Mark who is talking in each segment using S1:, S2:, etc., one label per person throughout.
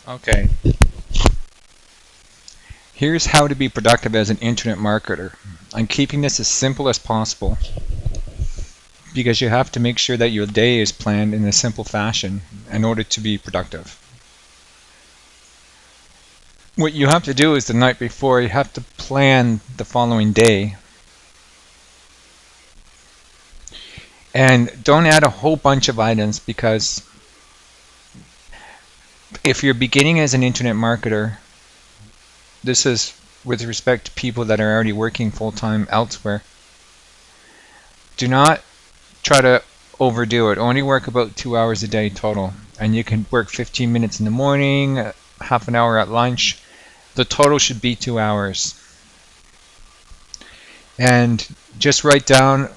S1: Okay, here's how to be productive as an internet marketer. I'm keeping this as simple as possible because you have to make sure that your day is planned in a simple fashion in order to be productive. What you have to do is the night before, you have to plan the following day. And don't add a whole bunch of items because if you're beginning as an internet marketer, this is with respect to people that are already working full-time elsewhere. Do not try to overdo it. Only work about 2 hours a day total. And you can work 15 minutes in the morning, half an hour at lunch. The total should be 2 hours. And just write down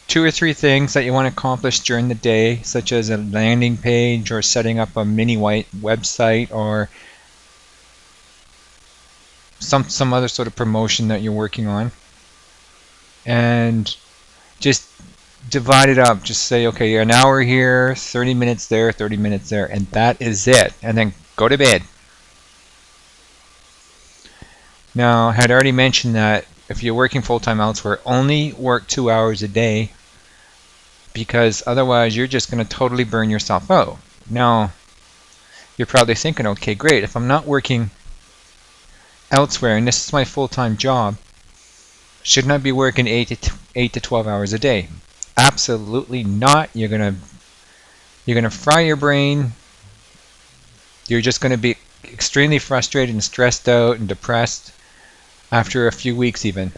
S1: 2 or 3 things that you want to accomplish during the day, such as a landing page or setting up a mini white website or some other sort of promotion that you're working on. And just divide it up. Just say, okay, an hour here, 30 minutes there, 30 minutes there, and that is it. And then go to bed. Now, I had already mentioned that if you're working full-time elsewhere, only work 2 hours a day because otherwise you're just going to totally burn yourself out. Now, you're probably thinking, okay, great, if I'm not working elsewhere and this is my full-time job, shouldn't I be working 8 to 12 hours a day? Absolutely not. You're gonna fry your brain. You're just gonna be extremely frustrated and stressed out and depressed after a few weeks even.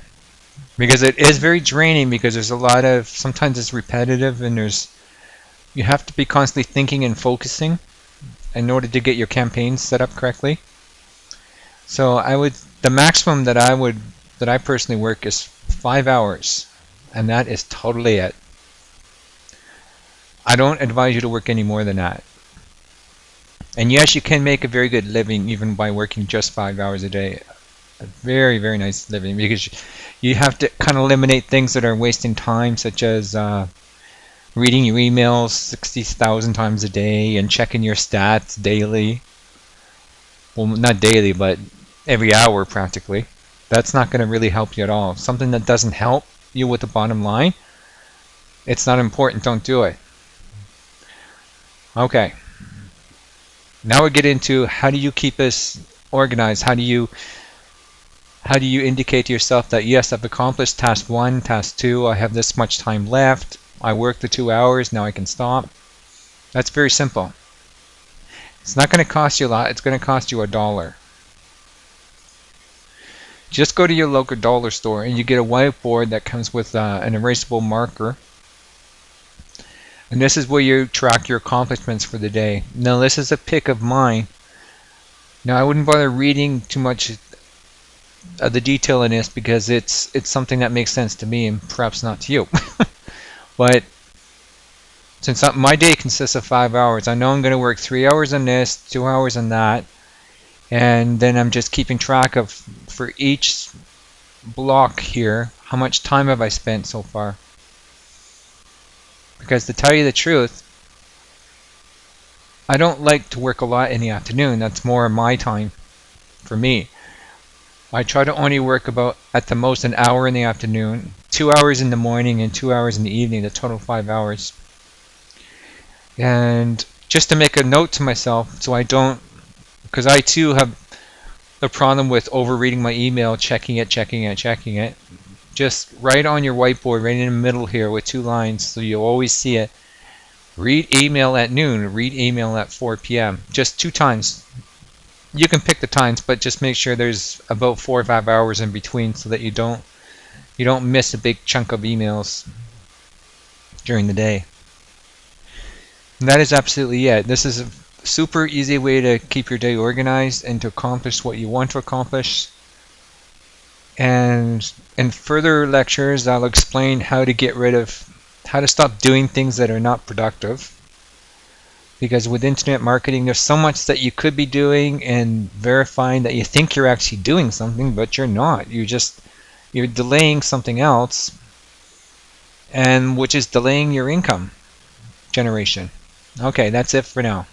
S1: Because it is very draining because there's a lot of, sometimes it's repetitive and you have to be constantly thinking and focusing in order to get your campaigns set up correctly. So the maximum that I personally work is 5 hours, and that is totally it. I don't advise you to work any more than that. And yes, you can make a very good living even by working just 5 hours a day. A very, very nice living because you have to kind of eliminate things that are wasting time, such as reading your emails 60,000 times a day and checking your stats daily. Well, not daily, but every hour practically. That's not going to really help you at all. Something that doesn't help you with the bottom line, it's not important, don't do it. Okay. Now we get into how do you keep this organized? How do you indicate to yourself that yes, I've accomplished task 1, task 2, I have this much time left, I worked the 2 hours, now I can stop. That's very simple. It's not going to cost you a lot, it's going to cost you $1. Just go to your local dollar store and you get a whiteboard that comes with an erasable marker. And this is where you track your accomplishments for the day. Now this is a pick of mine. Now I wouldn't bother reading too much of the detail in this because it's something that makes sense to me and perhaps not to you. But since my day consists of 5 hours, I know I'm going to work 3 hours on this, 2 hours on that. And then I'm just keeping track of, for each block here, how much time have I spent so far. Because to tell you the truth, I don't like to work a lot in the afternoon. That's more my time for me. I try to only work about, at the most, an hour in the afternoon, 2 hours in the morning, and 2 hours in the evening, the total 5 hours. And just to make a note to myself so I don't, because I too have a problem with overreading my email, checking it. Just write on your whiteboard right in the middle here with 2 lines so you'll always see it. Read email at noon, read email at 4 p.m. Just 2 times. You can pick the times, but just make sure there's about 4 or 5 hours in between so that you don't miss a big chunk of emails during the day. And that is absolutely it. This is a super easy way to keep your day organized and to accomplish what you want to accomplish. And in further lectures, I'll explain how to stop doing things that are not productive. Because with internet marketing, there's so much that you could be doing and verifying that you think you're actually doing something, but you're not. You're delaying something else, and which is delaying your income generation. Okay, that's it for now.